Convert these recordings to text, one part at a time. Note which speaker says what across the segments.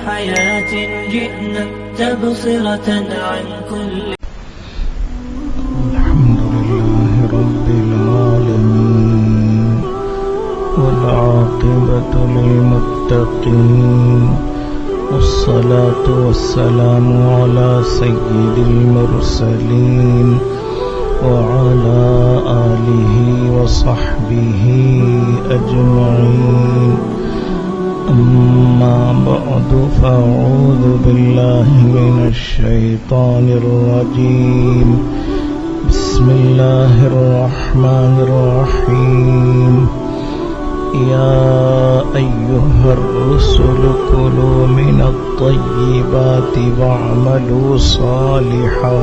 Speaker 1: حياة جئنا تبصرة عن كل.
Speaker 2: الحمد لله رب العالمين والعاقبة للمتقين والصلاة والسلام على سيد المرسلين وعلى آله وصحبه أجمعين. أما بعد فأعوذ بالله من الشيطان الرجيم. بسم الله الرحمن الرحيم. يا أيها الرسل كلوا من الطيبات واعملوا صالحا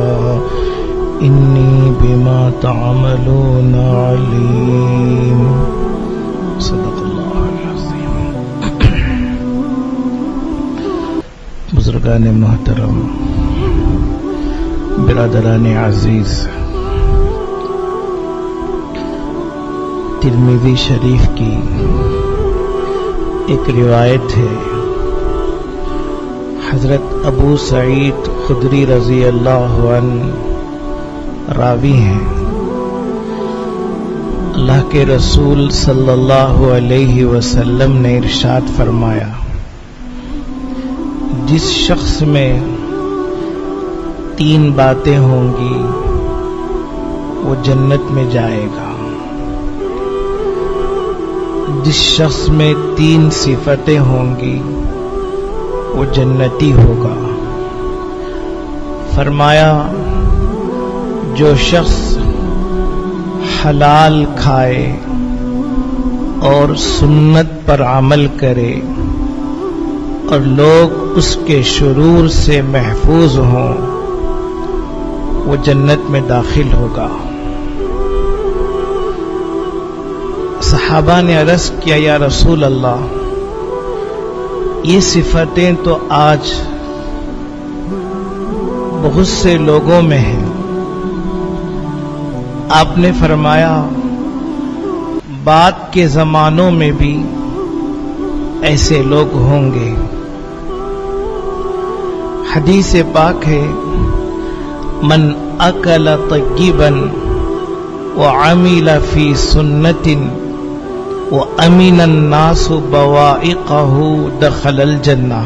Speaker 2: إني بما تعملون عليم. صدق اللہ العظیم. بزرگان محترم، برادران عزیز، ترمذی شریف کی ایک روایت ہے. حضرت ابو سعید خدری رضی اللہ عنہ راوی ہیں. اللہ کے رسول صلی اللہ علیہ وسلم نے ارشاد فرمایا، جس شخص میں 3 باتیں ہوں گی وہ جنت میں جائے گا. جس شخص میں 3 صفتیں ہوں گی وہ جنتی ہوگا. فرمایا، جو شخص حلال کھائے اور سنت پر عمل کرے اور لوگ اس کے شرور سے محفوظ ہوں وہ جنت میں داخل ہوگا. صحابہ نے عرض کیا، یا رسول اللہ، یہ صفتیں تو آج بہت سے لوگوں میں ہیں. آپ نے فرمایا، بعد کے زمانوں میں بھی ایسے لوگ ہوں گے. حدیث پاک ہے، من اکل طیبا وعمل فی سنت وامن الناس بوائقہ دخل الجنہ.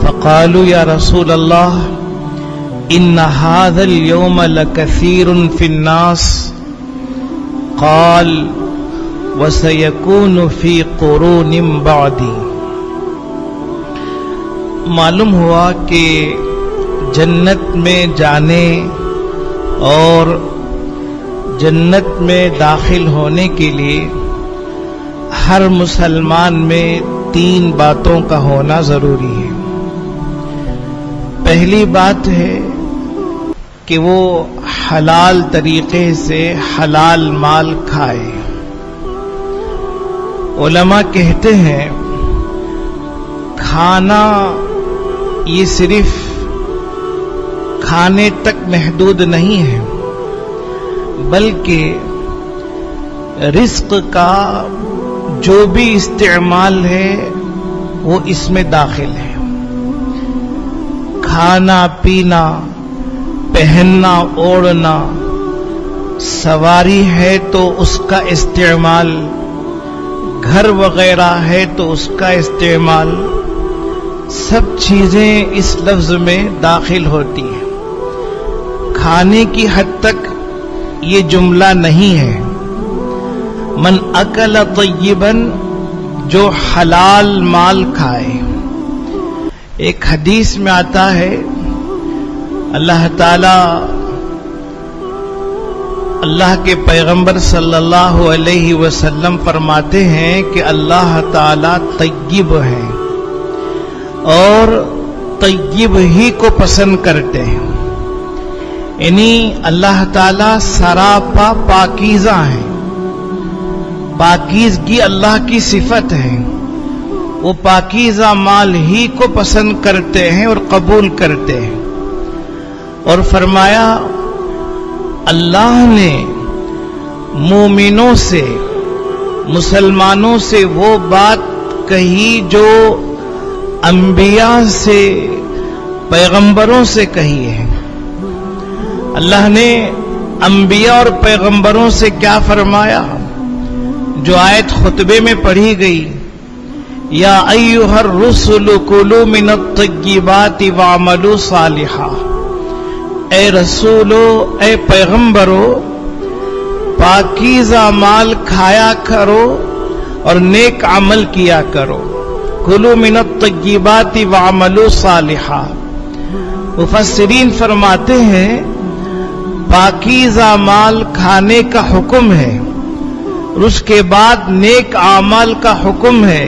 Speaker 2: فقالوا یا رسول اللہ ان هذا اليوم لكثير في الناس. قال وسيكون في قرون بعدي. معلوم ہوا کہ جنت میں جانے اور جنت میں داخل ہونے کے لیے ہر مسلمان میں 3 باتوں کا ہونا ضروری ہے. پہلی بات ہے کہ وہ حلال طریقے سے حلال مال کھائے. علماء کہتے ہیں کھانا یہ صرف کھانے تک محدود نہیں ہے، بلکہ رزق کا جو بھی استعمال ہے وہ اس میں داخل ہے. کھانا پینا، پہننا اوڑھنا، سواری ہے تو اس کا استعمال، گھر وغیرہ ہے تو اس کا استعمال، سب چیزیں اس لفظ میں داخل ہوتی ہیں. کھانے کی حد تک یہ جملہ نہیں ہے. من اکل طیبا، جو حلال مال کھائے. ایک حدیث میں آتا ہے، اللہ تعالی اللہ کے پیغمبر صلی اللہ علیہ وسلم فرماتے ہیں کہ اللہ تعالی طیب ہے اور طیب ہی کو پسند کرتے ہیں. یعنی اللہ تعالی سراپا پاکیزہ ہیں. پاکیزگی اللہ کی صفت ہے. وہ پاکیزہ مال ہی کو پسند کرتے ہیں اور قبول کرتے ہیں. اور فرمایا، اللہ نے مومنوں سے، مسلمانوں سے وہ بات کہی جو انبیاء سے، پیغمبروں سے کہی ہے۔ اللہ نے انبیاء اور پیغمبروں سے کیا فرمایا؟ جو آیت خطبے میں پڑھی گئی، یا ایھا الرسل کلوا من الطیبات واعملوا صالحا، اے رسولو، اے پیغمبرو، پاکیزہ مال کھایا کرو اور نیک عمل کیا کرو۔ کلوا من الطیبات واعملوا صالحا۔ مفسرین فرماتے ہیں پاکیزہ مال کھانے کا حکم ہے اور اس کے بعد نیک اعمال کا حکم ہے۔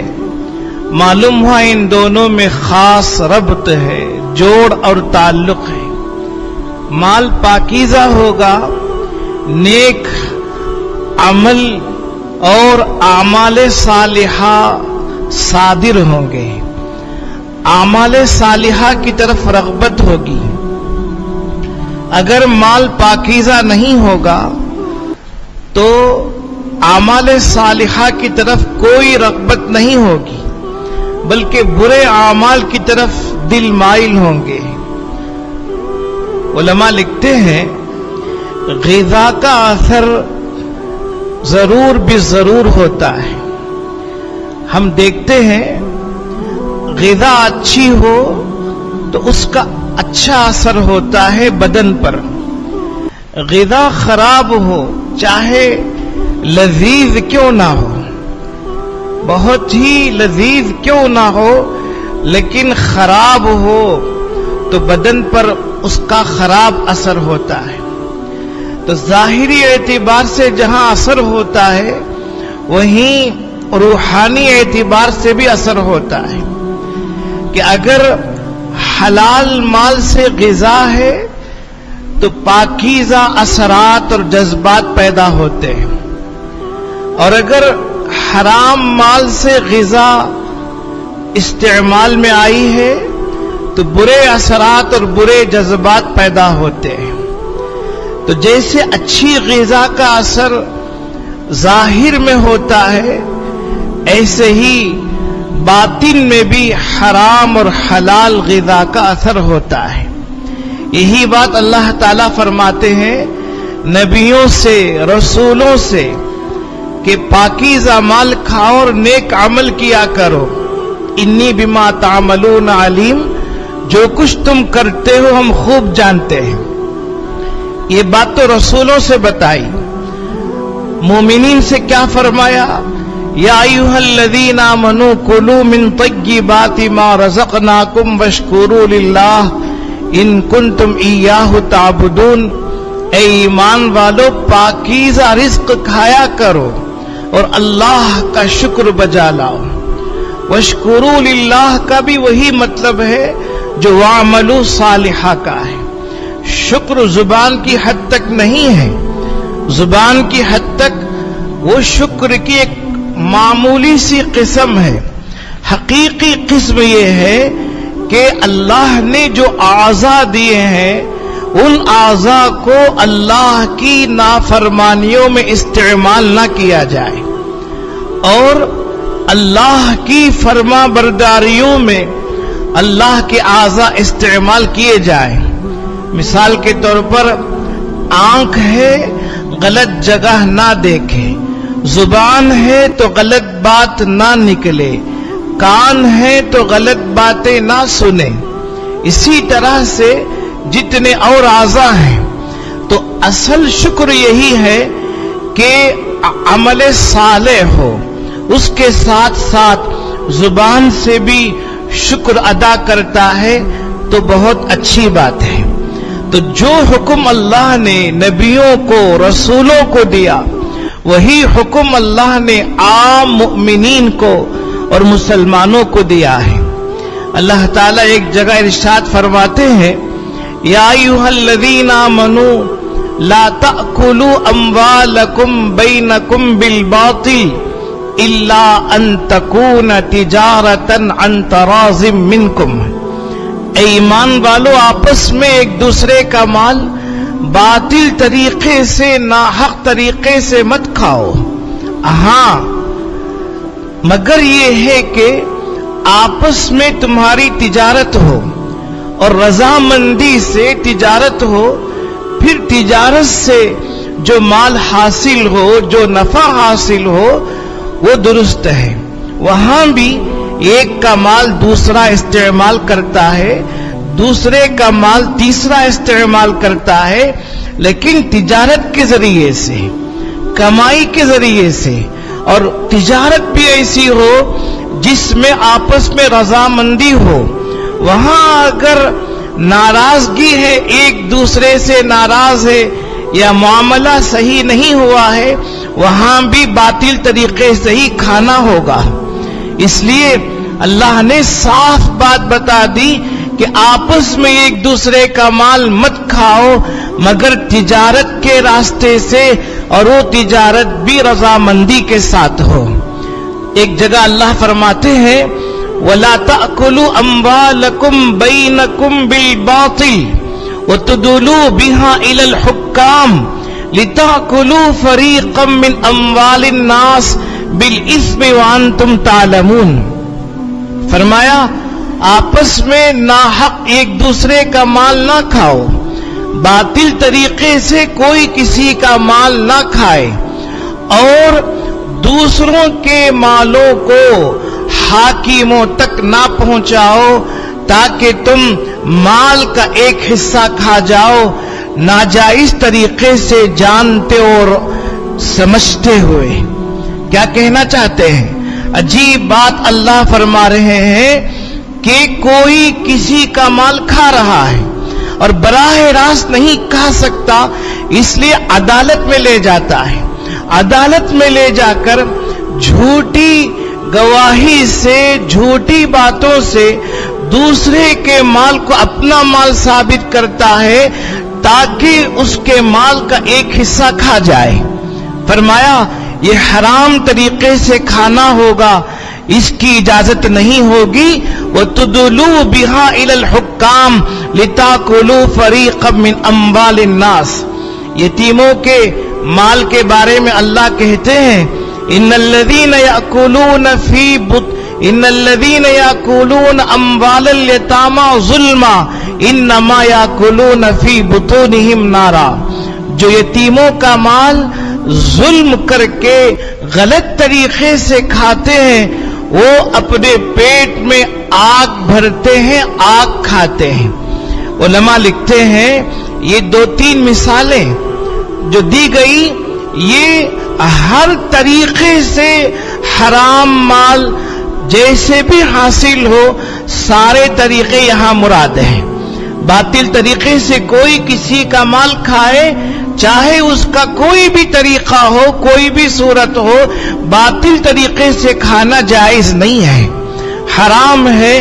Speaker 2: معلوم ہوا ان دونوں میں خاص ربط ہے، جوڑ اور تعلق ہے۔ مال پاکیزہ ہوگا، نیک عمل اور اعمال صالحہ صادر ہوں گے، اعمال صالحہ کی طرف رغبت ہوگی۔ اگر مال پاکیزہ نہیں ہوگا تو اعمال صالحہ کی طرف کوئی رغبت نہیں ہوگی، بلکہ برے اعمال کی طرف دل مائل ہوں گے۔ علماء لکھتے ہیں غذا کا اثر ضرور بالضرور ہوتا ہے۔ ہم دیکھتے ہیں غذا اچھی ہو تو اس کا اچھا اثر ہوتا ہے بدن پر، غذا خراب ہو چاہے لذیذ کیوں نہ ہو، بہت ہی لذیذ کیوں نہ ہو، لیکن خراب ہو تو بدن پر اس کا خراب اثر ہوتا ہے۔ تو ظاہری اعتبار سے جہاں اثر ہوتا ہے وہیں روحانی اعتبار سے بھی اثر ہوتا ہے کہ اگر حلال مال سے غذا ہے تو پاکیزہ اثرات اور جذبات پیدا ہوتے ہیں، اور اگر حرام مال سے غذا استعمال میں آئی ہے تو برے اثرات اور برے جذبات پیدا ہوتے ہیں۔ تو جیسے اچھی غذا کا اثر ظاہر میں ہوتا ہے، ایسے ہی باطن میں بھی حرام اور حلال غذا کا اثر ہوتا ہے۔ یہی بات اللہ تعالیٰ فرماتے ہیں نبیوں سے، رسولوں سے کہ پاکیزہ مال کھاؤ اور نیک عمل کیا کرو۔ انی بما تعملون علیم، جو کچھ تم کرتے ہو ہم خوب جانتے ہیں۔ یہ بات تو رسولوں سے بتائی، مومنین سے کیا فرمایا؟ یا ایھا الذین آمنوا کلوا من طیبات ما رزقناکم واشکروا للہ ان کنتم ایاہ تعبدون۔ اے ایمان والو، پاکیزہ رزق کھایا کرو اور اللہ کا شکر بجا لاؤ۔ واشکروا للہ کا بھی وہی مطلب ہے جو واعملوا صالحہ کا ہے۔ شکر زبان کی حد تک نہیں ہے، زبان کی حد تک وہ شکر کی ایک معمولی سی قسم ہے۔ حقیقی قسم یہ ہے کہ اللہ نے جو اعضاء دیے ہیں ان اعضاء کو اللہ کی نافرمانیوں میں استعمال نہ کیا جائے اور اللہ کی فرما برداریوں میں اللہ کے اعضاء استعمال کیے جائیں۔ مثال کے طور پر آنکھ ہے، غلط جگہ نہ دیکھے، زبان ہے تو غلط بات نہ نکلے، کان ہے تو غلط باتیں نہ سنے۔ اسی طرح سے جتنے اور اعضاء ہیں، تو اصل شکر یہی ہے کہ عمل صالح ہو، اس کے ساتھ ساتھ زبان سے بھی شکر ادا کرتا ہے تو بہت اچھی بات ہے۔ تو جو حکم اللہ نے نبیوں کو، رسولوں کو دیا، وہی حکم اللہ نے عام مؤمنین کو اور مسلمانوں کو دیا ہے۔ اللہ تعالیٰ ایک جگہ ارشاد فرماتے ہیں یا ایھا الذین آمنوا لا تأکلوا اموالکم بینکم بالباطل الا ان تکون تجارتا عن تراض منکم۔ اے ایمان والو، آپس میں ایک دوسرے کا مال باطل طریقے سے، ناحق طریقے سے مت کھاؤ، ہاں مگر یہ ہے کہ آپس میں تمہاری تجارت ہو اور رضامندی سے تجارت ہو، پھر تجارت سے جو مال حاصل ہو، جو نفع حاصل ہو وہ درست ہے۔ وہاں بھی ایک کا مال دوسرا استعمال کرتا ہے، دوسرے کا مال تیسرا استعمال کرتا ہے، لیکن تجارت کے ذریعے سے، کمائی کے ذریعے سے، اور تجارت بھی ایسی ہو جس میں آپس میں رضامندی ہو۔ وہاں اگر ناراضگی ہے، ایک دوسرے سے ناراض ہے یا معاملہ صحیح نہیں ہوا ہے، وہاں بھی باطل طریقے سے ہی کھانا ہوگا۔ اس لیے اللہ نے صاف بات بتا دی کہ آپس میں ایک دوسرے کا مال مت کھاؤ مگر تجارت کے راستے سے، اور وہ تجارت بھی رضامندی کے ساتھ ہو۔ ایک جگہ اللہ فرماتے ہیں وَلَا تَأْكُلُوا أَمْوَالَكُمْ بَيْنَكُمْ بِالْبَاطِلِ وَتُدْلُوا بِهَا إِلَى الْحُكَّامِ لِتَأْكُلُوا فَرِيقًا مِّنْ أَمْوَالِ النَّاسِ بِالْإِثْمِ وَأَنْتُمْ تَعْلَمُونَ۔ فرمایا آپس میں ناحق ایک دوسرے کا مال نہ کھاؤ، باطل طریقے سے کوئی کسی کا مال نہ کھائے، اور دوسروں کے مالوں کو حاکموں تک نہ پہنچاؤ تاکہ تم مال کا ایک حصہ کھا جاؤ ناجائز طریقے سے جانتے اور سمجھتے ہوئے۔ کیا کہنا چاہتے ہیں؟ عجیب بات اللہ فرما رہے ہیں کہ کوئی کسی کا مال کھا رہا ہے اور براہ راست نہیں کھا سکتا، اس لیے عدالت میں لے جاتا ہے، عدالت میں لے جا کر جھوٹی گواہی سے، جھوٹی باتوں سے دوسرے کے مال کو اپنا مال ثابت کرتا ہے تاکہ اس کے مال کا ایک حصہ کھا جائے۔ فرمایا یہ حرام طریقے سے کھانا ہوگا، اس کی اجازت نہیں ہوگی۔ وَتُدْلُوا بِهَا إِلَى الْحُكَّامِ لِتَأْكُلُوا فَرِيقًا مِّنْ أَمْوَالِ النَّاسِ۔ یتیموں کے مال کے بارے میں اللہ کہتے ہیں إِنَّ الَّذِينَ يَأْكُلُونَ أَمْوَالَ الْيَتَامَى ظُلْمًا إِنَّمَا يَأْكُلُونَ فِي بُطُونِهِمْ نَارًا۔ جو یتیموں کا مال ظلم کر کے غلط طریقے سے کھاتے ہیں، وہ اپنے پیٹ میں آگ بھرتے ہیں، آگ کھاتے ہیں۔ علماء لکھتے ہیں یہ 2-3 مثالیں جو دی گئی، یہ ہر طریقے سے حرام مال جیسے بھی حاصل ہو، سارے طریقے یہاں مراد ہیں۔ باطل طریقے سے کوئی کسی کا مال کھائے، چاہے اس کا کوئی بھی طریقہ ہو، کوئی بھی صورت ہو، باطل طریقے سے کھانا جائز نہیں ہے، حرام ہے۔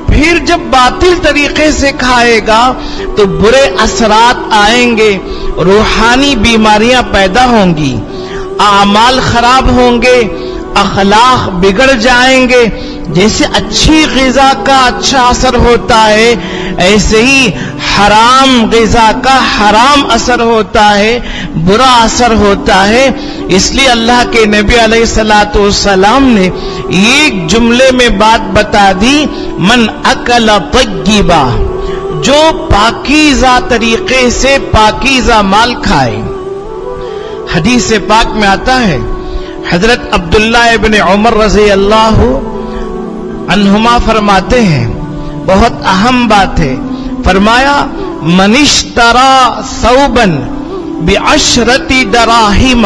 Speaker 2: پھر جب باطل طریقے سے کھائے گا تو برے اثرات آئیں گے، روحانی بیماریاں پیدا ہوں گی، اعمال خراب ہوں گے، اخلاق بگڑ جائیں گے۔ جیسے اچھی غذا کا اچھا اثر ہوتا ہے، ایسے ہی حرام غذا کا حرام اثر ہوتا ہے، برا اثر ہوتا ہے۔ اس لیے اللہ کے نبی علیہ الصلوۃ والسلام نے ایک جملے میں بات بتا دی، من اکل طیبا، جو پاکیزہ طریقے سے پاکیزہ مال کھائے۔ حدیث پاک میں آتا ہے، حضرت عبداللہ ابن عمر رضی اللہ عنہما فرماتے ہیں، بہت اہم بات ہے، فرمایا من اشترى ثوبا ب10 دراہم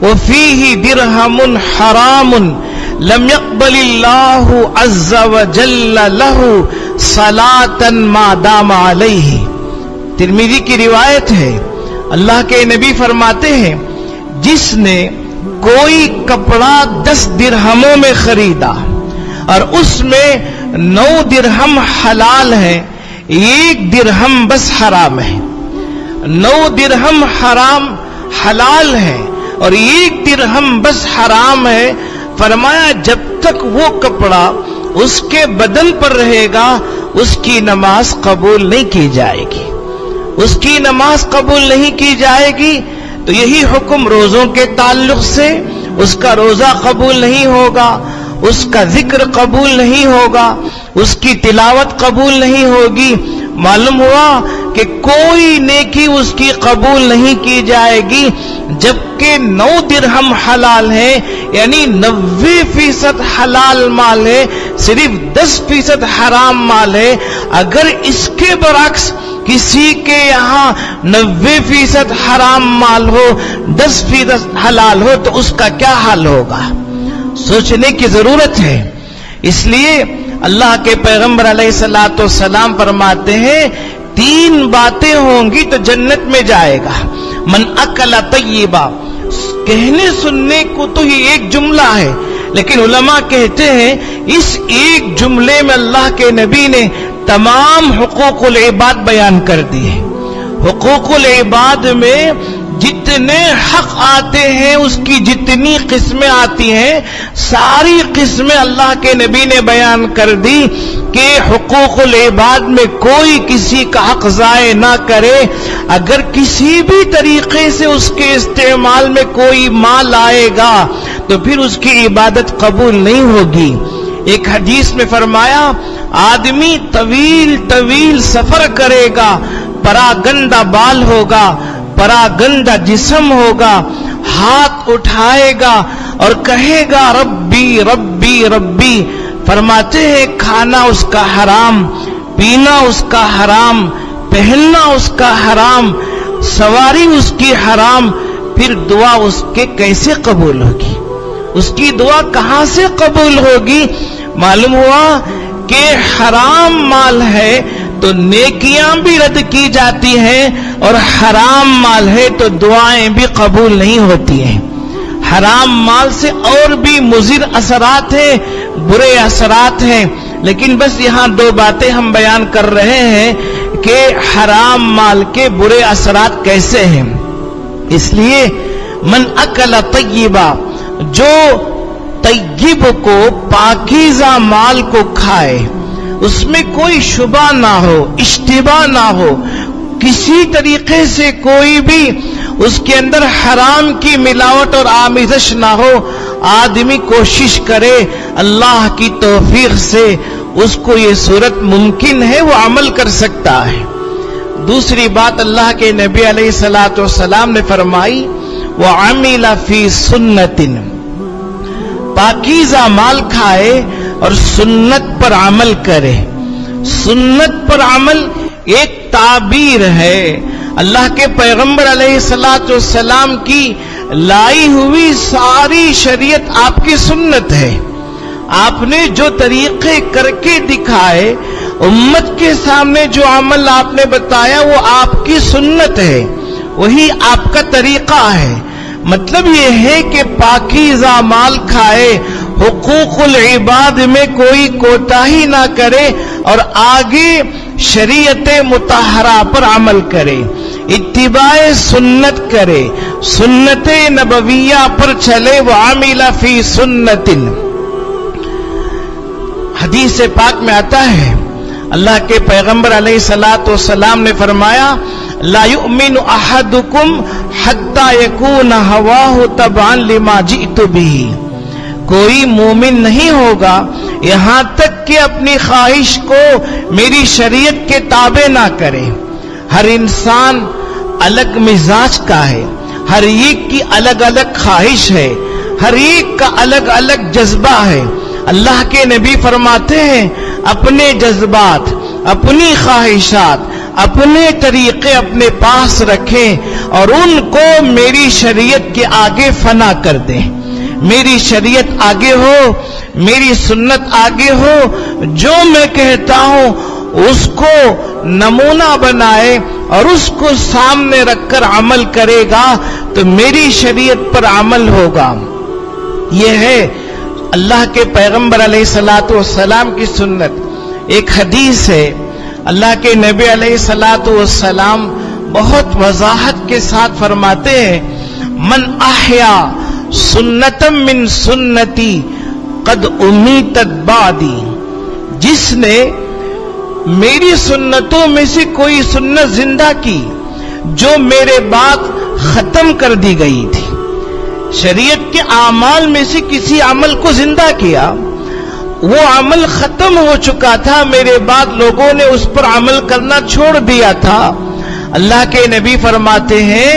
Speaker 2: وفيه درہم حرام لم يقبل اللہ عز وجل له صلاة ما دام علیہ۔ ترمذی کی روایت ہے، اللہ کے نبی فرماتے ہیں جس نے کوئی کپڑا 10 درہموں میں خریدا اور اس میں 9 درہم حلال ہے، 1 درہم بس حرام ہے، 9 درہم حلال ہے اور 1 درہم بس حرام ہے۔ فرمایا جب تک وہ کپڑا اس کے بدن پر رہے گا اس کی نماز قبول نہیں کی جائے گی، اس کی نماز قبول نہیں کی جائے گی۔ تو یہی حکم روزوں کے تعلق سے، اس کا روزہ قبول نہیں ہوگا، اس کا ذکر قبول نہیں ہوگا، اس کی تلاوت قبول نہیں ہوگی، معلوم ہوا کہ کوئی نیکی اس کی قبول نہیں کی جائے گی، جبکہ 9 درہم حلال ہے، یعنی 90% حلال مال ہے، صرف 10% حرام مال ہے۔ اگر اس کے برعکس کسی کے یہاں 90% حرام مال ہو، 10% حلال ہو، تو اس کا کیا حال ہوگا؟ سوچنے کی ضرورت ہے۔ اس لیے اللہ کے پیغمبر علیہ الصلوۃ والسلام فرماتے ہیں 3 باتیں ہوں گی تو جنت میں جائے گا۔ من اکل طیبا، کہنے سننے کو تو یہ ایک جملہ ہے، لیکن علماء کہتے ہیں اس ایک جملے میں اللہ کے نبی نے تمام حقوق العباد بیان کر دیے۔ حقوق العباد میں جتنے حق آتے ہیں، اس کی جتنی قسمیں آتی ہیں، ساری قسمیں اللہ کے نبی نے بیان کر دی کہ حقوق العباد میں کوئی کسی کا حق ضائع نہ کرے۔ اگر کسی بھی طریقے سے اس کے استعمال میں کوئی مال آئے گا تو پھر اس کی عبادت قبول نہیں ہوگی۔ ایک حدیث میں فرمایا آدمی طویل طویل سفر کرے گا، پراگندہ بال ہوگا، پراگندہ جسم ہوگا، ہاتھ اٹھائے گا اور کہے گا ربی ربی ربی۔ فرماتے ہیں کھانا اس کا حرام، پینا اس کا حرام، پہننا اس کا حرام، سواری اس کی حرام، پھر دعا اس کے کیسے قبول ہوگی؟ اس کی دعا کہاں سے قبول ہوگی؟ معلوم ہوا کہ حرام مال ہے تو نیکیاں بھی رد کی جاتی ہیں، اور حرام مال ہے تو دعائیں بھی قبول نہیں ہوتی ہیں۔ حرام مال سے اور بھی مضر اثرات ہیں، برے اثرات ہیں، لیکن بس یہاں 2 باتیں ہم بیان کر رہے ہیں کہ حرام مال کے برے اثرات کیسے ہیں۔ اس لیے من اکل طیبا، جو طیب کو پاکیزہ مال کو کھائے، اس میں کوئی شبہ نہ ہو، اشتباہ نہ ہو، کسی طریقے سے کوئی بھی اس کے اندر حرام کی ملاوٹ اور آمیزش نہ ہو، آدمی کوشش کرے اللہ کی توفیق سے اس کو یہ صورت ممکن ہے، وہ عمل کر سکتا ہے۔ دوسری بات اللہ کے نبی علیہ الصلوۃ والسلام نے فرمائی وَعَمِلَ فِي سُنَّةٍ، پاکیزہ مال کھائے اور سنت پر عمل کرے۔ سنت پر عمل ایک تعبیر ہے، اللہ کے پیغمبر علیہ الصلوۃ والسلام کی لائی ہوئی ساری شریعت آپ کی سنت ہے۔ آپ نے جو طریقے کر کے دکھائے، امت کے سامنے جو عمل آپ نے بتایا، وہ آپ کی سنت ہے، وہی آپ کا طریقہ ہے۔ مطلب یہ ہے کہ پاکیزہ مال کھائے، حقوق العباد میں کوئی کوتاہی نہ کرے، اور آگے شریعت مطہرہ پر عمل کرے، اتباع سنت کرے، سنت نبویہ پر چلے۔ وَعَمِلَ فِي سُنَّةٍ، حدیث پاک میں آتا ہے اللہ کے پیغمبر علیہ الصلوۃ والسلام نے فرمایا لا يؤمن احدكم حتى يكون هواه تبعا لما جئت به، کوئی مومن نہیں ہوگا یہاں تک کہ اپنی خواہش کو میری شریعت کے تابع نہ کرے۔ ہر انسان الگ مزاج کا ہے، ہر ایک کی الگ الگ خواہش ہے، ہر ایک کا الگ الگ جذبہ ہے۔ اللہ کے نبی فرماتے ہیں اپنے جذبات، اپنی خواہشات، اپنے طریقے اپنے پاس رکھیں اور ان کو میری شریعت کے آگے فنا کر دیں۔ میری شریعت آگے ہو، میری سنت آگے ہو، جو میں کہتا ہوں اس کو نمونہ بنائے اور اس کو سامنے رکھ کر عمل کرے گا تو میری شریعت پر عمل ہوگا۔ یہ ہے اللہ کے پیغمبر علیہ الصلوۃ والسلام کی سنت۔ ایک حدیث ہے اللہ کے نبی علیہ الصلوۃ والسلام بہت وضاحت کے ساتھ فرماتے ہیں من احیا سنتم من سنتی قد امیتت بعدی، جس نے میری سنتوں میں سے کوئی سنت زندہ کی جو میرے بعد ختم کر دی گئی تھی، شریعت کے اعمال میں سے کسی عمل کو زندہ کیا وہ عمل ختم ہو چکا تھا، میرے بعد لوگوں نے اس پر عمل کرنا چھوڑ دیا تھا۔ اللہ کے نبی فرماتے ہیں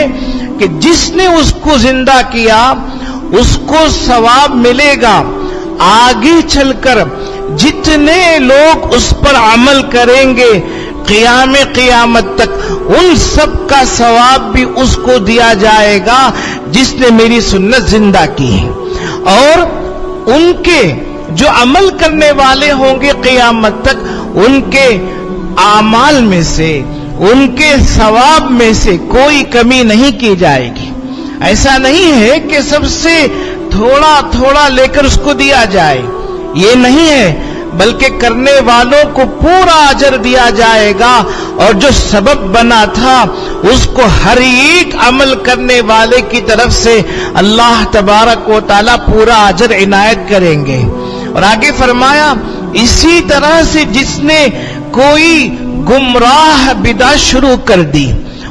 Speaker 2: کہ جس نے اس کو زندہ کیا اس کو ثواب ملے گا، آگے چل کر جتنے لوگ اس پر عمل کریں گے قیامت تک ان سب کا ثواب بھی اس کو دیا جائے گا جس نے میری سنت زندہ کی ہے، اور ان کے جو عمل کرنے والے ہوں گے قیامت تک ان کے اعمال میں سے، ان کے ثواب میں سے کوئی کمی نہیں کی جائے گی۔ ایسا نہیں ہے کہ سب سے تھوڑا تھوڑا لے کر اس کو دیا جائے، یہ نہیں ہے، بلکہ کرنے والوں کو پورا اجر دیا جائے گا، اور جو سبب بنا تھا اس کو ہر ایک عمل کرنے والے کی طرف سے اللہ تبارک و تعالی پورا اجر عنایت کریں گے۔ اور آگے فرمایا اسی طرح سے جس نے کوئی گمراہ بدعت شروع کر دی،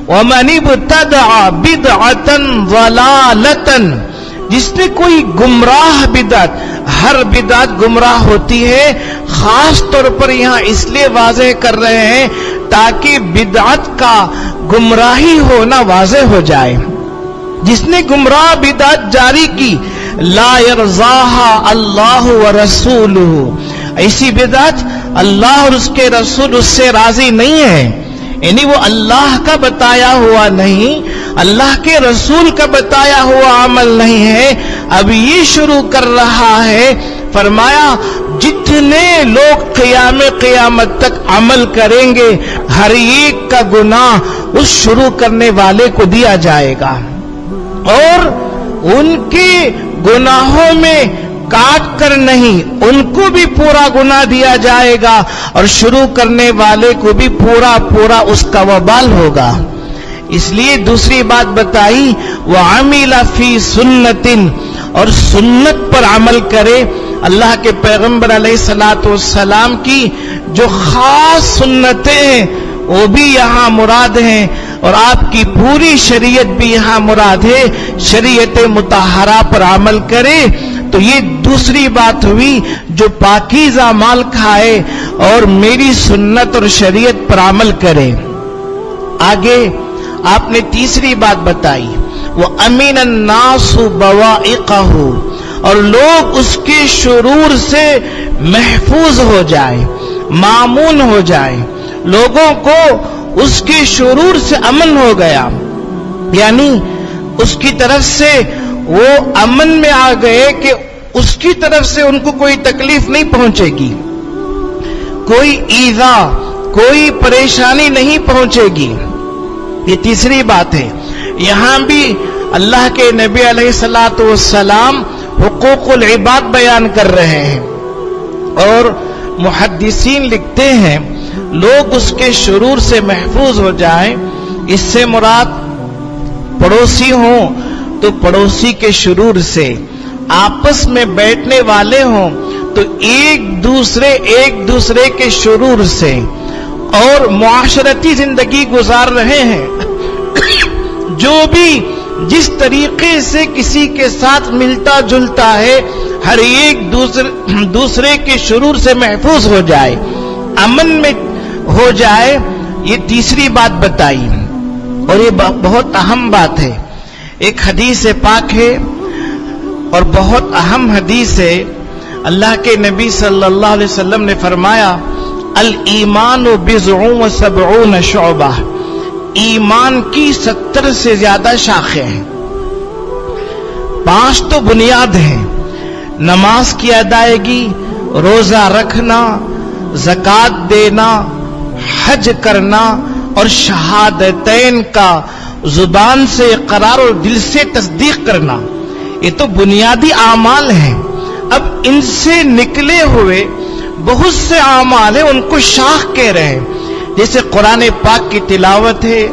Speaker 2: وَمَنِ ابْتَدَعَ بِدْعَةً ضَلَالَةً، جس نے کوئی گمراہ بدعت، ہر بدعت گمراہ ہوتی ہے، خاص طور پر یہاں اس لیے واضح کر رہے ہیں تاکہ بدعت کا گمراہی ہونا واضح ہو جائے۔ جس نے گمراہ بدعت جاری کی، لا يرضاها اللہ ورسولہ، ایسی بدعت اللہ اور اس کے رسول اس سے راضی نہیں ہے، یعنی وہ اللہ کا بتایا ہوا نہیں، اللہ کے رسول کا بتایا ہوا عمل نہیں ہے، اب یہ شروع کر رہا ہے۔ فرمایا جتنے لوگ قیامت تک عمل کریں گے ہر ایک کا گناہ اس شروع کرنے والے کو دیا جائے گا، اور ان کے گناہوں میں کاٹ کر نہیں، ان کو بھی پورا گناہ دیا جائے گا، اور شروع کرنے والے کو بھی پورا اس کا وبال ہوگا۔ اس لیے دوسری بات بتائی، وَعَمِلَ فِي سُنَّةٍ، اور سنت پر عمل کرے۔ اللہ کے پیغمبر علیہ الصلوۃ والسلام کی جو خاص سنتیں ہیں وہ بھی یہاں مراد ہیں، اور آپ کی پوری شریعت بھی یہاں مراد ہے، شریعت مطہرہ پر عمل کرے۔ تو یہ دوسری بات ہوئی، جو پاکیزہ مال کھائے اور میری سنت اور شریعت پر عمل کرے۔ آگے آپ نے تیسری بات بتائی، وَأَمِنَ النَّاسُ بَوَائِقَهُ، اور لوگ اس کے شرور سے محفوظ ہو جائے، مامون ہو جائے، لوگوں کو اس کے شرور سے امن ہو گیا، یعنی اس کی طرف سے وہ امن میں آ گئے کہ اس کی طرف سے ان کو کوئی تکلیف نہیں پہنچے گی، کوئی ایذا، کوئی پریشانی نہیں پہنچے گی۔ یہ تیسری بات ہے۔ یہاں بھی اللہ کے نبی علیہ الصلوۃ والسلام حقوق العباد بیان کر رہے ہیں، اور محدثین لکھتے ہیں لوگ اس کے شرور سے محفوظ ہو جائیں، اس سے مراد پڑوسی ہوں تو پڑوسی کے شرور سے، آپس میں بیٹھنے والے ہوں تو ایک دوسرے کے شرور سے، اور معاشرتی زندگی گزار رہے ہیں جو بھی جس طریقے سے کسی کے ساتھ ملتا جلتا ہے ہر ایک دوسرے کے شرور سے محفوظ ہو جائے، امن میں ہو جائے۔ یہ تیسری بات بتائی، اور یہ بہت اہم بات ہے۔ ایک حدیث پاک ہے اور بہت اہم حدیث ہے، اللہ کے نبی صلی اللہ علیہ وسلم نے فرمایا الایمان بضع و سبعون شعبہ، ایمان کی 70 سے زیادہ شاخیں ہیں، 5 تو بنیاد ہیں، نماز کی ادائیگی، روزہ رکھنا، زکوٰۃ دینا، حج کرنا، اور شہادتین کا زبان سے اقرار اور دل سے تصدیق کرنا، یہ تو بنیادی اعمال ہیں۔ اب ان سے نکلے ہوئے بہت سے اعمال ہیں، ان کو شاخ کہہ رہے ہیں، جیسے قرآن پاک کی تلاوت ہے،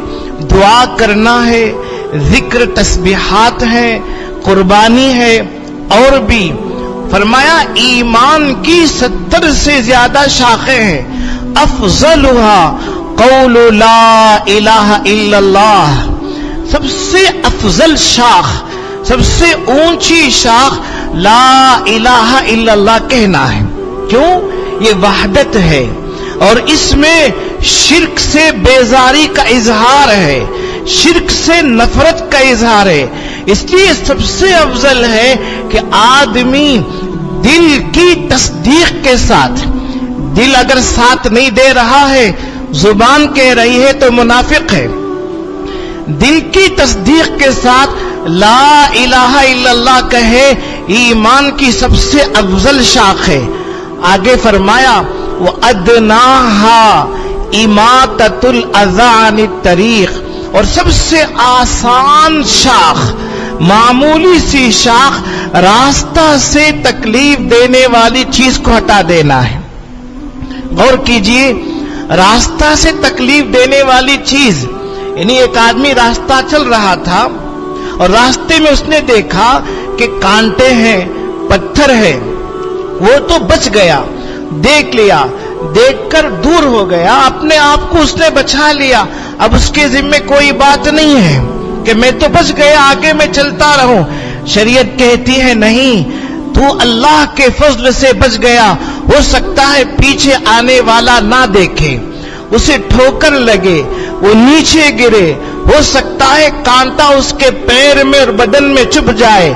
Speaker 2: دعا کرنا ہے، ذکر تسبیحات ہے، قربانی ہے، اور بھی فرمایا ایمان کی 70 سے زیادہ شاخیں ہیں، افضلها قول لا الہ الا اللہ، سب سے افضل شاخ، سب سے اونچی شاخ لا الہ الا اللہ کہنا ہے۔ کیوں؟ یہ وحدت ہے اور اس میں شرک سے بیزاری کا اظہار ہے، شرک سے نفرت کا اظہار ہے. اس لیے سب سے افضل ہے کہ آدمی دل کی تصدیق کے ساتھ، دل اگر ساتھ نہیں دے رہا ہے، زبان کہہ رہی ہے تو منافق ہے، دل کی تصدیق کے ساتھ لا الہ الا اللہ کہے، ایمان کی سب سے افضل شاخ ہے. آگے فرمایا وَأَدْنَاهَا إِمَاطَةُ الْأَذَى عَنِ الطَّرِيقِ، اور سب سے آسان شاخ، معمولی سی شاخ، راستہ سے تکلیف دینے والی چیز کو ہٹا دینا ہے. غور کیجئے، راستہ سے تکلیف دینے والی چیز، یعنی ایک آدمی راستہ چل رہا تھا اور راستے میں اس نے دیکھا کہ کانٹے ہیں، پتھر ہے، وہ تو بچ گیا، دیکھ لیا، دیکھ کر دور ہو گیا، اپنے آپ کو اس نے بچا لیا. اب اس کے ذمہ کوئی بات نہیں ہے کہ میں تو بچ گیا، آگے میں چلتا رہوں. شریعت کہتی ہے نہیں، تو اللہ کے فضل سے بچ گیا، ہو سکتا ہے پیچھے آنے والا نہ دیکھے، اسے ٹھوکر لگے، وہ نیچے گرے، ہو سکتا ہے کانٹا اس کے پیر میں اور بدن میں چبھ جائے.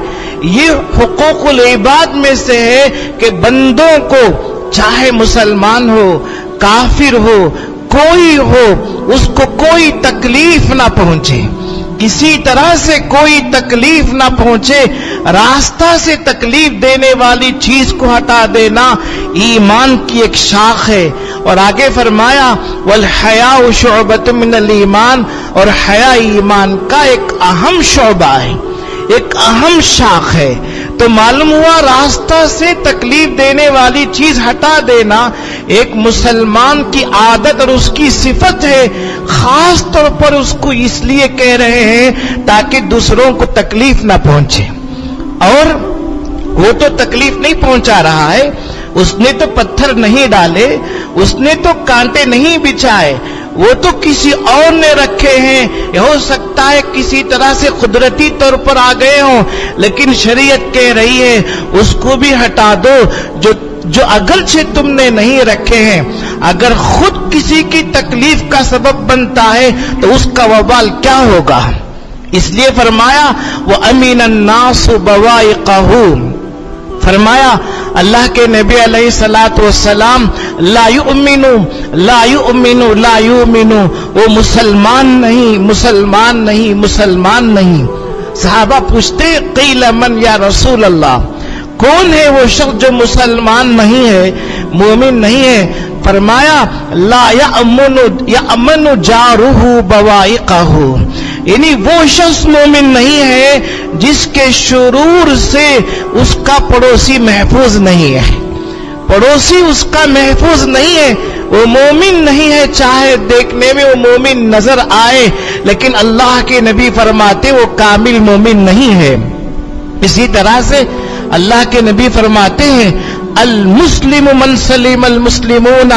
Speaker 2: یہ حقوق العباد میں سے ہے کہ بندوں کو، چاہے مسلمان ہو، کافر ہو، کوئی ہو، اس کو کوئی تکلیف نہ پہنچے، کسی طرح سے کوئی تکلیف نہ پہنچے. راستہ سے تکلیف دینے والی چیز کو ہٹا دینا ایمان کی ایک شاخ ہے. اور آگے فرمایا والحیاء شعبۃ من الایمان، اور حیا ایمان کا ایک اہم شعبہ ہے، ایک اہم شاخ ہے. تو معلوم ہوا راستہ سے تکلیف دینے والی چیز ہٹا دینا ایک مسلمان کی عادت اور اس کی صفت ہے. خاص طور پر اس کو اس لیے کہہ رہے ہیں تاکہ دوسروں کو تکلیف نہ پہنچے. اور وہ تو تکلیف نہیں پہنچا رہا ہے، اس نے تو پتھر نہیں ڈالے، اس نے تو کانٹے نہیں بچھائے، وہ تو کسی اور نے رکھے ہیں، ہو سکتا ہے کسی طرح سے قدرتی طور پر آ گئے ہوں، لیکن شریعت کہہ رہی ہے اس کو بھی ہٹا دو جو اگرچہ تم نے نہیں رکھے ہیں. اگر خود کسی کی تکلیف کا سبب بنتا ہے تو اس کا وبال کیا ہوگا. اس لیے فرمایا وَأَمِنَ النَّاسُ بَوَائِقَهُ، فرمایا اللہ کے نبی علیہ الصلوۃ والسلام لا یؤمنو لا یؤمنو لا یؤمنو، وہ مسلمان نہیں، مسلمان نہیں، مسلمان نہیں. صحابہ پوچھتے قیل من یا رسول اللہ، کون ہے وہ شخص جو مسلمان نہیں ہے، مومن نہیں ہے؟ فرمایا لا یأمن جارہ بوائقہ، یعنی وہ شخص مومن نہیں ہے جس کے شرور سے اس کا پڑوسی محفوظ نہیں ہے، پڑوسی اس کا محفوظ نہیں ہے، وہ مومن نہیں ہے. چاہے دیکھنے میں وہ مومن نظر آئے لیکن اللہ کے نبی فرماتے وہ کامل مومن نہیں ہے. اسی طرح سے اللہ کے نبی فرماتے ہیں المسلم من سلم المسلمون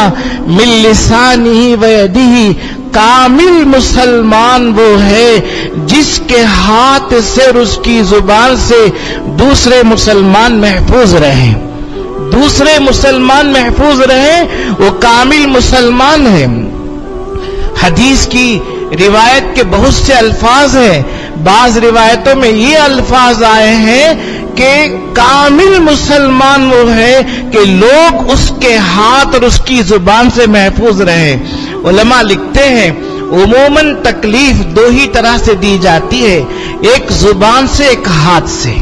Speaker 2: من لسانہ ویدہ، کامل مسلمان وہ ہے جس کے ہاتھ سے اور اس کی زبان سے دوسرے مسلمان محفوظ رہیں، دوسرے مسلمان محفوظ رہیں، وہ کامل مسلمان ہے. حدیث کی روایت کے بہت سے الفاظ ہیں، بعض روایتوں میں یہ الفاظ آئے ہیں کہ کامل مسلمان وہ ہے کہ لوگ اس کے ہاتھ اور اس کی زبان سے محفوظ رہیں. علماء لکھتے ہیں عموماً تکلیف دو ہی طرح سے دی جاتی ہے، ایک زبان سے، ایک ہاتھ سے،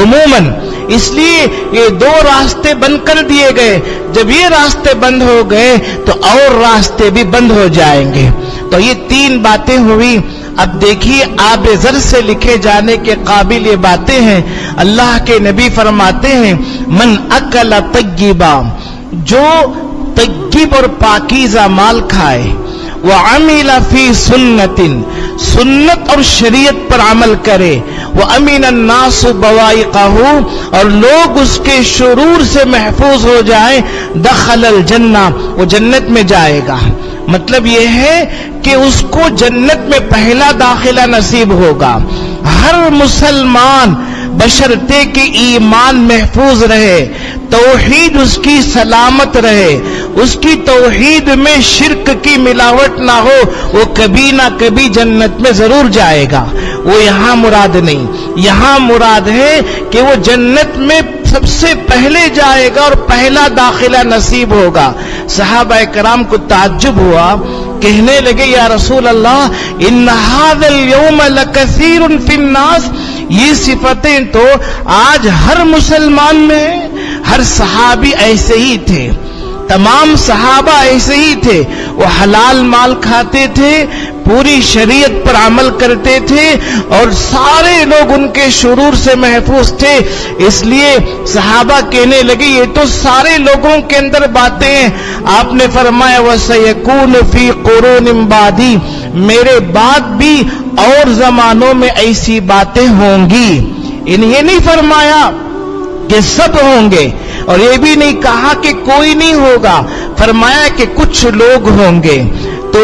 Speaker 2: عموماً. اس لیے یہ دو راستے بند کر دیے گئے، جب یہ راستے بند ہو گئے تو اور راستے بھی بند ہو جائیں گے. تو یہ تین باتیں ہوئی. اب دیکھیے آب زر سے لکھے جانے کے قابل یہ باتیں ہیں. اللہ کے نبی فرماتے ہیں من اکل طیبا، جو طیب اور پاکیزہ مال کھائے، وعمل فی سنت، سنت اور شریعت پر عمل کرے، وامن الناس بوائقہ، اور لوگ اس کے شرور سے محفوظ ہو جائیں، دخل الجنہ، وہ جنت میں جائے گا. مطلب یہ ہے کہ اس کو جنت میں پہلا داخلہ نصیب ہوگا. ہر مسلمان بشرطے کہ ایمان محفوظ رہے، توحید اس کی سلامت رہے، اس کی توحید میں شرک کی ملاوٹ نہ ہو، وہ کبھی نہ کبھی جنت میں ضرور جائے گا۔ وہ یہاں مراد نہیں، یہاں مراد ہے کہ وہ جنت میں سب سے پہلے جائے گا اور پہلا داخلہ نصیب ہوگا۔ صحابہ کرام کو تعجب ہوا، کہنے لگے یا رسول اللہ ان ھذا اليوم لکثیر فی الناس، یہ صفتیں تو آج ہر مسلمان میں ہیں۔ ہر صحابی ایسے ہی تھے، تمام صحابہ ایسے ہی تھے، وہ حلال مال کھاتے تھے، پوری شریعت پر عمل کرتے تھے اور سارے لوگ ان کے شرور سے محفوظ تھے۔ اس لیے صحابہ کہنے لگے یہ تو سارے لوگوں کے اندر باتیں ہیں۔ آپ نے فرمایا وَسَيَكُونُ فِي قُرُونٍ بَعْدِي، میرے بعد بھی اور زمانوں میں ایسی باتیں ہوں گی۔ انہیں نہیں فرمایا کہ سب ہوں گے، اور یہ بھی نہیں کہا کہ کوئی نہیں ہوگا، فرمایا کہ کچھ لوگ ہوں گے۔ تو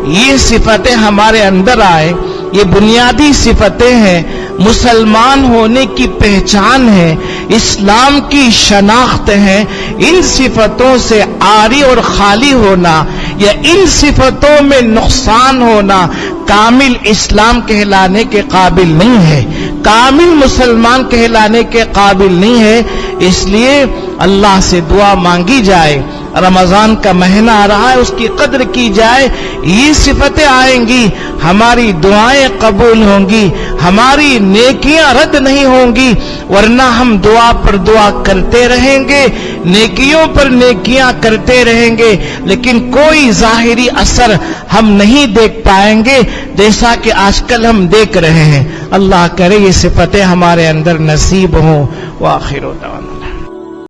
Speaker 2: یہ صفتیں ہمارے اندر آئے، یہ بنیادی صفتیں ہیں، مسلمان ہونے کی پہچان ہے، اسلام کی شناخت ہے۔ ان صفتوں سے عاری اور خالی ہونا یا ان صفتوں میں نقصان ہونا کامل اسلام کہلانے کے قابل نہیں ہے، کامل مسلمان کہلانے کے قابل نہیں ہے۔ اس لیے اللہ سے دعا مانگی جائے، رمضان کا مہینہ آ رہا ہے، اس کی قدر کی جائے، یہ صفتیں آئیں گی، ہماری دعائیں قبول ہوں گی، ہماری نیکیاں رد نہیں ہوں گی، ورنہ ہم دعا پر دعا کرتے رہیں گے، نیکیوں پر نیکیاں کرتے رہیں گے، لیکن کوئی ظاہری اثر ہم نہیں دیکھ پائیں گے جیسا کہ آج کل ہم دیکھ رہے ہیں۔ اللہ کرے یہ صفتیں ہمارے اندر نصیب ہوں۔ وآخر دعوانا